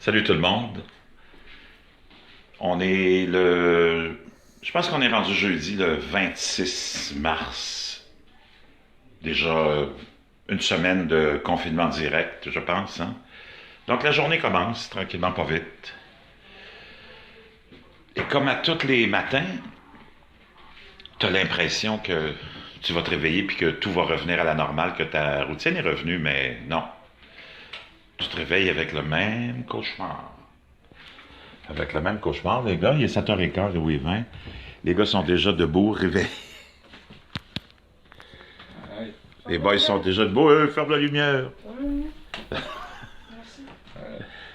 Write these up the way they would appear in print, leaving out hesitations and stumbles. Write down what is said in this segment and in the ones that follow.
Salut tout le monde. On est le... Je pense qu'on est rendu jeudi le 26 mars. Déjà une semaine de confinement direct, je pense. Hein? Donc la journée commence tranquillement, pas vite. Et comme à tous les matins, tu as l'impression que tu vas te réveiller puis que tout va revenir à la normale, que ta routine est revenue, mais non. Tu te réveilles avec le même cauchemar. Avec le même cauchemar, les gars, il est 7h15 et 8h20. Les gars sont déjà debout, réveillés. Les boys sont déjà debout. Ferme la lumière.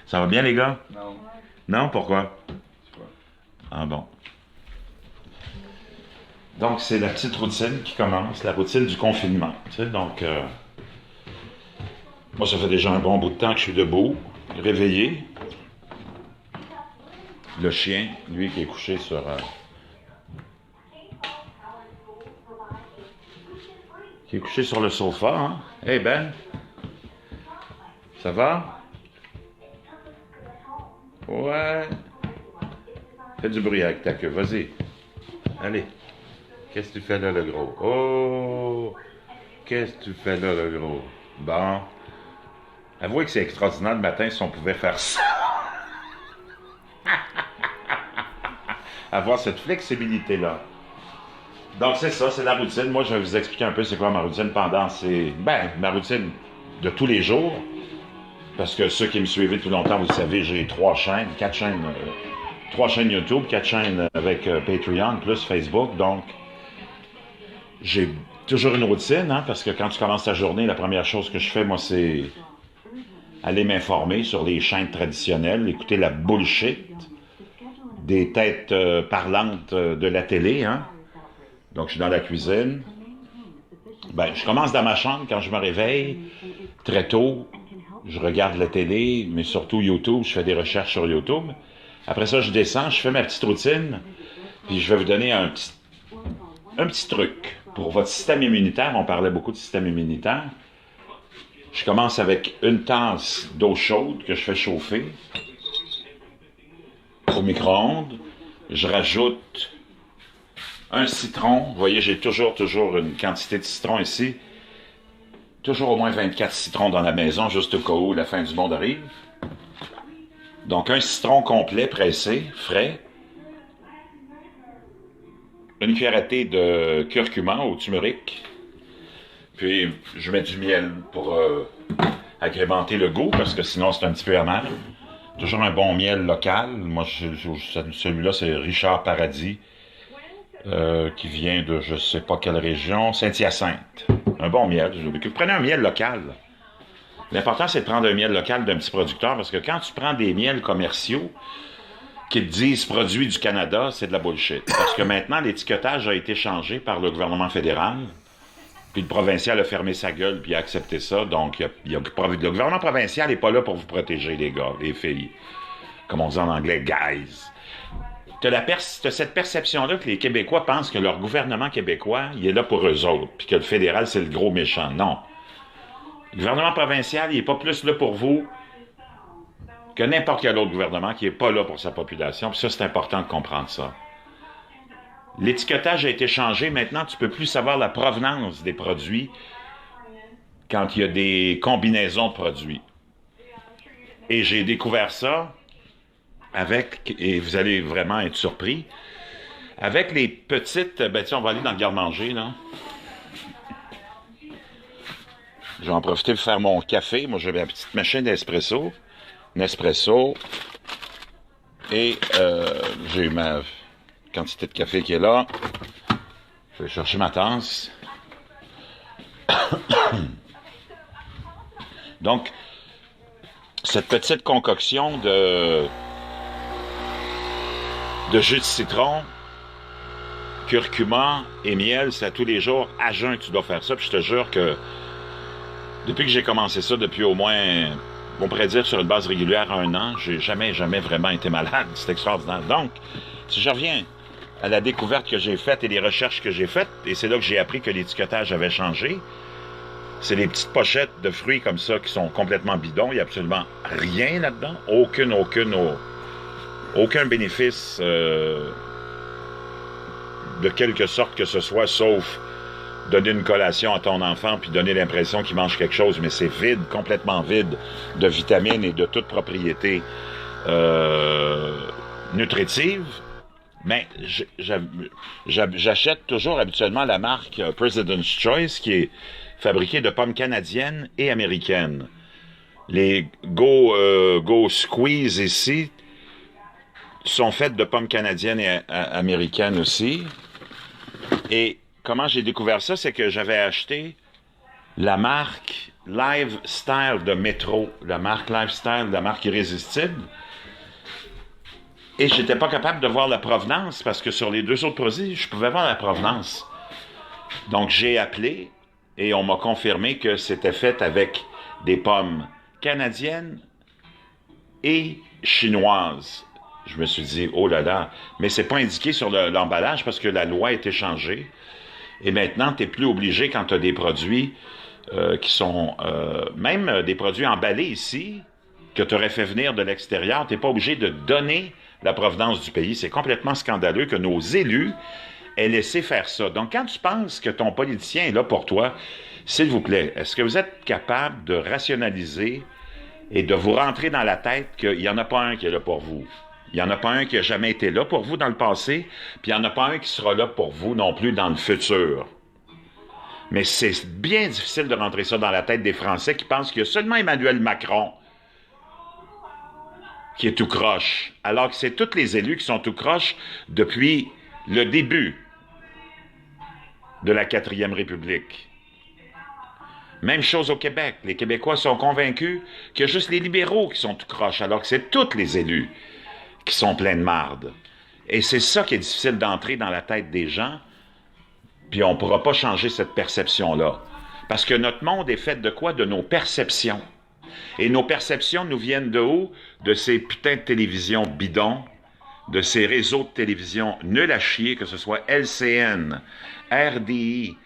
Ça va bien, les gars? Non. Non, pourquoi? Ah bon. Donc, c'est la petite routine qui commence, la routine du confinement. Tu sais, donc, moi, ça fait déjà un bon bout de temps que je suis debout, réveillé. Le chien, lui, qui est couché sur... qui est couché sur le sofa, hein? Hey Ben, ça va? Ouais. Fais du bruit avec ta queue, vas-y. Allez. Qu'est-ce que tu fais là, le gros? Oh! Qu'est-ce que tu fais là, le gros? Bon. Avouez que c'est extraordinaire le matin si on pouvait faire ça. Avoir cette flexibilité-là. Donc, c'est ça, c'est la routine. Moi, je vais vous expliquer un peu c'est quoi ma routine pendant ces... ma routine de tous les jours. Parce que ceux qui me suivent depuis longtemps, vous le savez, j'ai 3 chaînes, 3 chaînes YouTube, 4 chaînes avec Patreon, plus Facebook. Donc, j'ai toujours une routine, hein, parce que quand tu commences ta journée, la première chose que je fais, moi, c'est aller m'informer sur les chaînes traditionnelles, écouter la bullshit des têtes parlantes de la télé, hein. Donc, je suis dans la cuisine. Je commence dans ma chambre quand je me réveille, très tôt. Je regarde la télé, mais surtout YouTube. Je fais des recherches sur YouTube. Après ça, je descends, je fais ma petite routine. Puis, je vais vous donner un petit truc. Pour votre système immunitaire, on parlait beaucoup de système immunitaire. Je commence avec une tasse d'eau chaude que je fais chauffer au micro-ondes. Je rajoute un citron. Vous voyez, j'ai toujours une quantité de citron ici. Toujours au moins 24 citrons dans la maison, juste au cas où la fin du monde arrive. Donc, un citron complet, pressé, frais. Une cuillère à thé de curcuma au turmeric. Puis, je mets du miel pour agrémenter le goût, parce que sinon, c'est un petit peu amer. Toujours un bon miel local. Moi, celui-là, c'est Richard Paradis. Qui vient de je sais pas quelle région, Saint-Hyacinthe. Un bon miel. Vous prenez un miel local. L'important, c'est de prendre un miel local d'un petit producteur, parce que quand tu prends des miels commerciaux qui te disent produits du Canada, c'est de la bullshit. Parce que maintenant, l'étiquetage a été changé par le gouvernement fédéral, puis le provincial a fermé sa gueule, puis a accepté ça. Donc, le gouvernement provincial n'est pas là pour vous protéger, les gars, les filles. Comme on dit en anglais, guys. T'as cette perception-là que les Québécois pensent que leur gouvernement québécois, il est là pour eux autres, puis que le fédéral, c'est le gros méchant. Non. Le gouvernement provincial, il n'est pas plus là pour vous que n'importe quel autre gouvernement qui n'est pas là pour sa population. Puis ça, c'est important de comprendre ça. L'étiquetage a été changé. Maintenant, tu ne peux plus savoir la provenance des produits quand il y a des combinaisons de produits. Et j'ai découvert ça avec, et vous allez vraiment être surpris, avec les petites... tiens, on va aller dans le garde-manger, là. Je vais en profiter pour faire mon café. Moi, j'ai ma petite machine d'espresso. Nespresso. Et j'ai ma quantité de café qui est là. Je vais chercher ma tasse. Donc, cette petite concoction de jus de citron, curcuma et miel, c'est à tous les jours. À jeun, tu dois faire ça. Puis je te jure que depuis que j'ai commencé ça, depuis au moins, on pourrait dire sur une base régulière, 1 an, j'ai jamais vraiment été malade. C'est extraordinaire. Donc, si je reviens à la découverte que j'ai faite et les recherches que j'ai faites, et c'est là que j'ai appris que l'étiquetage avait changé, C'est les petites pochettes de fruits comme ça qui sont complètement bidons. Il n'y a absolument rien là-dedans. Aucun bénéfice de quelque sorte que ce soit, sauf donner une collation à ton enfant puis donner l'impression qu'il mange quelque chose, mais c'est vide, complètement vide de vitamines et de toute propriété nutritive. Mais j'achète toujours habituellement la marque President's Choice, qui est fabriquée de pommes canadiennes et américaines. Les Go Squeeze ici sont faites de pommes canadiennes et américaines aussi. Et comment j'ai découvert ça, c'est que j'avais acheté la marque Lifestyle de Metro, la marque Lifestyle, la marque Irrésistible. Et j'étais pas capable de voir la provenance parce que sur les deux autres produits, je pouvais voir la provenance. Donc j'ai appelé et on m'a confirmé que c'était fait avec des pommes canadiennes et chinoises. Je me suis dit, oh là là, mais c'est pas indiqué sur l'emballage parce que la loi a été changée. Et maintenant, tu n'es plus obligé quand tu as des produits qui sont, même des produits emballés ici, que tu aurais fait venir de l'extérieur, tu n'es pas obligé de donner la provenance du pays. C'est complètement scandaleux que nos élus aient laissé faire ça. Donc, quand tu penses que ton politicien est là pour toi, s'il vous plaît, est-ce que vous êtes capable de rationaliser et de vous rentrer dans la tête qu'il n'y en a pas un qui est là pour vous? Il n'y en a pas un qui n'a jamais été là pour vous dans le passé, puis il n'y en a pas un qui sera là pour vous non plus dans le futur. Mais c'est bien difficile de rentrer ça dans la tête des Français qui pensent qu'il y a seulement Emmanuel Macron qui est tout croche, alors que c'est tous les élus qui sont tout croche depuis le début de la 4e République. Même chose au Québec. Les Québécois sont convaincus qu'il y a juste les libéraux qui sont tout croche, alors que c'est tous les élus qui sont pleins de marde. Et c'est ça qui est difficile d'entrer dans la tête des gens, puis on ne pourra pas changer cette perception-là. Parce que notre monde est fait de quoi? De nos perceptions. Et nos perceptions nous viennent de où? De ces putains de télévisions bidons, de ces réseaux de télévision nuls à chier, que ce soit LCN, RDI,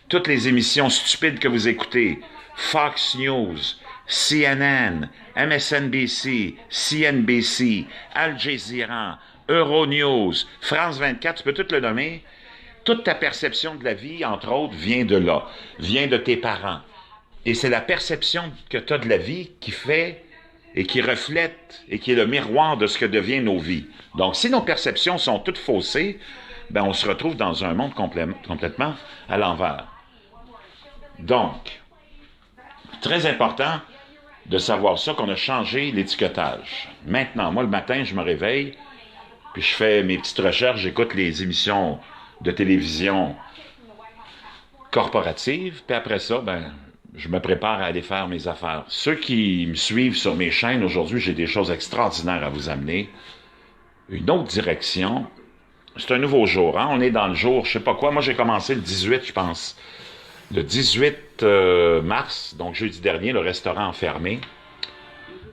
toutes les émissions stupides que vous écoutez, Fox News, CNN, MSNBC, CNBC, Al Jazeera, Euronews, France 24, tu peux tout le nommer. Toute ta perception de la vie, entre autres, vient de là, vient de tes parents. Et c'est la perception que tu as de la vie qui fait et qui reflète et qui est le miroir de ce que devient nos vies. Donc, si nos perceptions sont toutes faussées, ben on se retrouve dans un monde complètement à l'envers. Donc, très important de savoir ça, qu'on a changé l'étiquetage. Maintenant, moi, le matin, je me réveille, puis je fais mes petites recherches, j'écoute les émissions de télévision corporatives, puis après ça, ben, je me prépare à aller faire mes affaires. Ceux qui me suivent sur mes chaînes, aujourd'hui, j'ai des choses extraordinaires à vous amener. Une autre direction. C'est un nouveau jour, hein? On est dans le jour, je sais pas quoi. Moi, j'ai commencé le 18, je pense. Le 18 mars, donc jeudi dernier, le restaurant a fermé.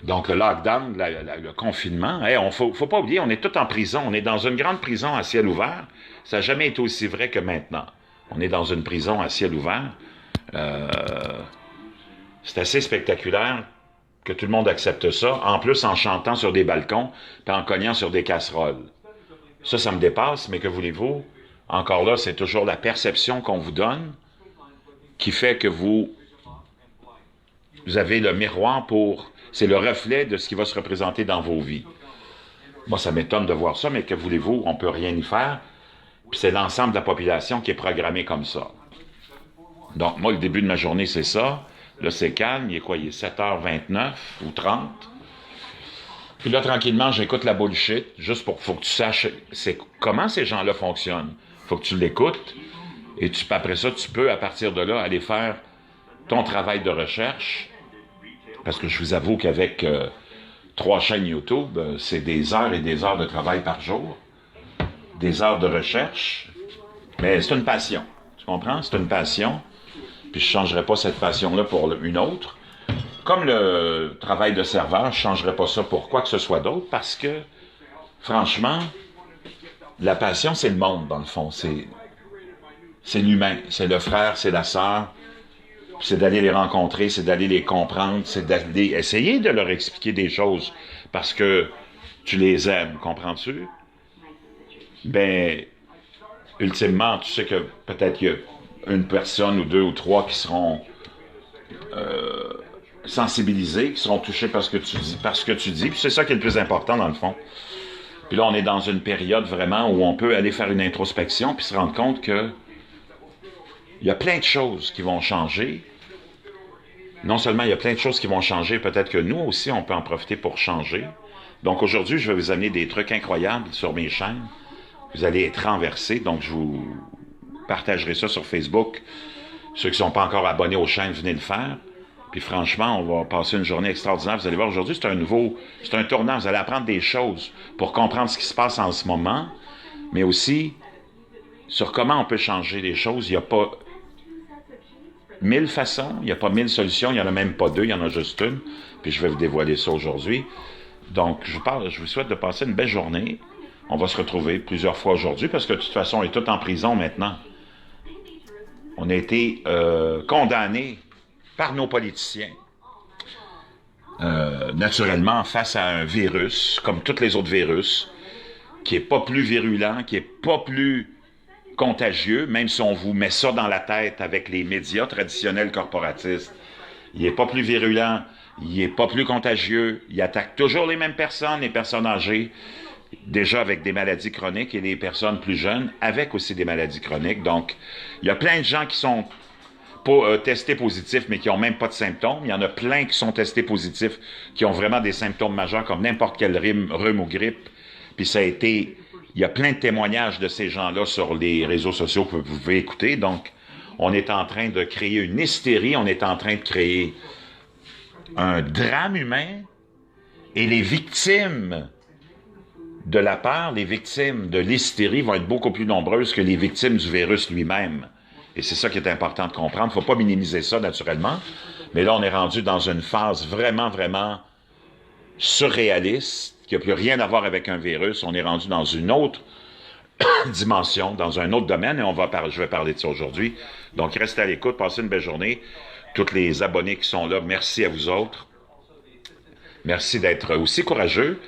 Donc, le lockdown, le confinement. Hey, faut pas oublier, on est tous en prison. On est dans une grande prison à ciel ouvert. Ça n'a jamais été aussi vrai que maintenant. On est dans une prison à ciel ouvert. C'est assez spectaculaire que tout le monde accepte ça. En plus, en chantant sur des balcons puis en cognant sur des casseroles. Ça me dépasse, mais que voulez-vous? Encore là, c'est toujours la perception qu'on vous donne qui fait que vous avez le miroir pour... C'est le reflet de ce qui va se représenter dans vos vies. Moi, ça m'étonne de voir ça, mais que voulez-vous? On ne peut rien y faire. Puis c'est l'ensemble de la population qui est programmée comme ça. Donc, moi, le début de ma journée, c'est ça. Là, c'est calme. Il est quoi? Il est 7h29 ou 30. Puis là, tranquillement, j'écoute la bullshit, juste faut que tu saches comment ces gens-là fonctionnent. Faut que tu l'écoutes. Et après ça, tu peux, à partir de là, aller faire ton travail de recherche. Parce que je vous avoue qu'avec 3 chaînes YouTube, c'est des heures et des heures de travail par jour. Des heures de recherche. Mais c'est une passion. Tu comprends? C'est une passion. Puis je ne changerai pas cette passion-là pour une autre. Comme le travail de serveur, je ne changerai pas ça pour quoi que ce soit d'autre. Parce que, franchement, la passion, c'est le monde, dans le fond. C'est l'humain. C'est le frère, c'est la sœur. c'est d'aller les rencontrer, c'est d'aller les comprendre, c'est d'aller essayer de leur expliquer des choses parce que tu les aimes, comprends-tu? Ben, ultimement, tu sais que peut-être il y a une personne ou deux ou trois qui seront sensibilisés, qui seront touchés par ce que tu dis, puis c'est ça qui est le plus important dans le fond. Puis là, on est dans une période vraiment où on peut aller faire une introspection puis se rendre compte que il y a plein de choses qui vont changer. Non seulement il y a plein de choses qui vont changer, peut-être que nous aussi, on peut en profiter pour changer. Donc aujourd'hui, je vais vous amener des trucs incroyables sur mes chaînes. Vous allez être renversés, donc je vous partagerai ça sur Facebook. Ceux qui ne sont pas encore abonnés aux chaînes, venez le faire. Puis franchement, on va passer une journée extraordinaire. Vous allez voir, aujourd'hui, c'est un tournant. Vous allez apprendre des choses pour comprendre ce qui se passe en ce moment, mais aussi sur comment on peut changer les choses. Il n'y a pas 1000 façons, il n'y a pas 1000 solutions, il n'y en a même pas deux, il y en a juste une. Puis je vais vous dévoiler ça aujourd'hui. Donc, je vous souhaite de passer une belle journée. On va se retrouver plusieurs fois aujourd'hui parce que de toute façon, on est tous en prison maintenant. On a été condamnés par nos politiciens. Naturellement, face à un virus, comme tous les autres virus, qui n'est pas plus virulent, qui n'est pas plus contagieux, même si on vous met ça dans la tête avec les médias traditionnels corporatistes. Il n'est pas plus virulent, il n'est pas plus contagieux, il attaque toujours les mêmes personnes, les personnes âgées, déjà avec des maladies chroniques, et les personnes plus jeunes avec aussi des maladies chroniques. Donc, il y a plein de gens qui sont testés positifs, mais qui n'ont même pas de symptômes. Il y en a plein qui sont testés positifs, qui ont vraiment des symptômes majeurs, comme n'importe quel rhume ou grippe. Puis ça a été... Il y a plein de témoignages de ces gens-là sur les réseaux sociaux que vous pouvez écouter. Donc, on est en train de créer une hystérie, on est en train de créer un drame humain, et les victimes de la peur, les victimes de l'hystérie vont être beaucoup plus nombreuses que les victimes du virus lui-même. Et c'est ça qui est important de comprendre. Il ne faut pas minimiser ça, naturellement. Mais là, on est rendu dans une phase vraiment, vraiment surréaliste, qui n'a plus rien à voir avec un virus. On est rendu dans une autre dimension, dans un autre domaine, et je vais parler de ça aujourd'hui. Donc, restez à l'écoute, passez une belle journée. Tous les abonnés qui sont là, merci à vous autres. Merci d'être aussi courageux.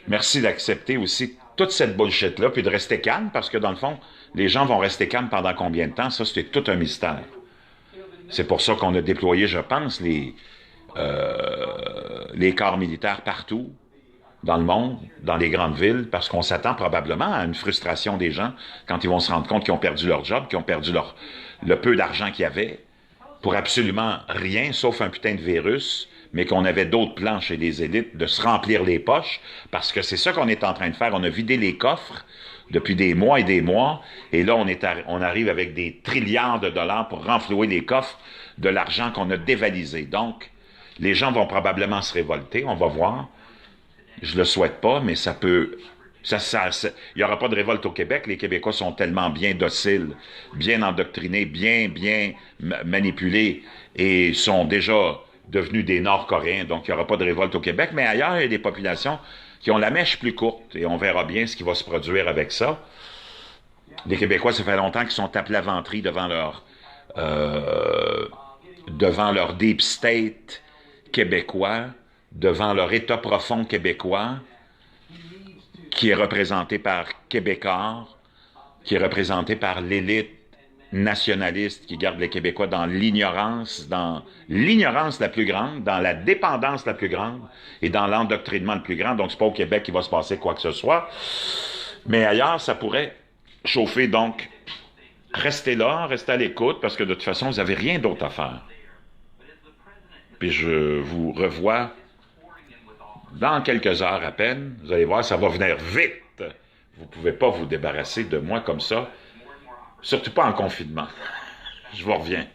Merci d'accepter aussi toute cette bullshit-là, puis de rester calme, parce que dans le fond, les gens vont rester calmes pendant combien de temps? Ça, c'était tout un mystère. C'est pour ça qu'on a déployé, je pense, les corps militaires partout dans le monde, dans les grandes villes, parce qu'on s'attend probablement à une frustration des gens quand ils vont se rendre compte qu'ils ont perdu leur job, qu'ils ont perdu le peu d'argent qu'il y avait, pour absolument rien, sauf un putain de virus, mais qu'on avait d'autres plans chez les élites de se remplir les poches, parce que c'est ça qu'on est en train de faire. On a vidé les coffres depuis des mois, et là, on arrive avec des trilliards de dollars pour renflouer les coffres de l'argent qu'on a dévalisé. Donc, les gens vont probablement se révolter, on va voir. Je le souhaite pas, mais ça peut... il n'y aura pas de révolte au Québec. Les Québécois sont tellement bien dociles, bien endoctrinés, bien manipulés, et sont déjà devenus des Nord-Coréens. Donc, il n'y aura pas de révolte au Québec. Mais ailleurs, il y a des populations qui ont la mèche plus courte, et on verra bien ce qui va se produire avec ça. Les Québécois, ça fait longtemps qu'ils sont à plat ventre devant leur deep state québécois, devant leur état profond québécois, qui est représenté par Québécois, qui est représenté par l'élite nationaliste qui garde les Québécois dans l'ignorance la plus grande, dans la dépendance la plus grande et dans l'endoctrinement le plus grand. Donc, c'est pas au Québec qu'il va se passer quoi que ce soit. Mais ailleurs, ça pourrait chauffer. Donc, restez là, restez à l'écoute, parce que de toute façon, vous n'avez rien d'autre à faire. Puis je vous revois dans quelques heures à peine. Vous allez voir, ça va venir vite. Vous ne pouvez pas vous débarrasser de moi comme ça. Surtout pas en confinement. Je vous reviens.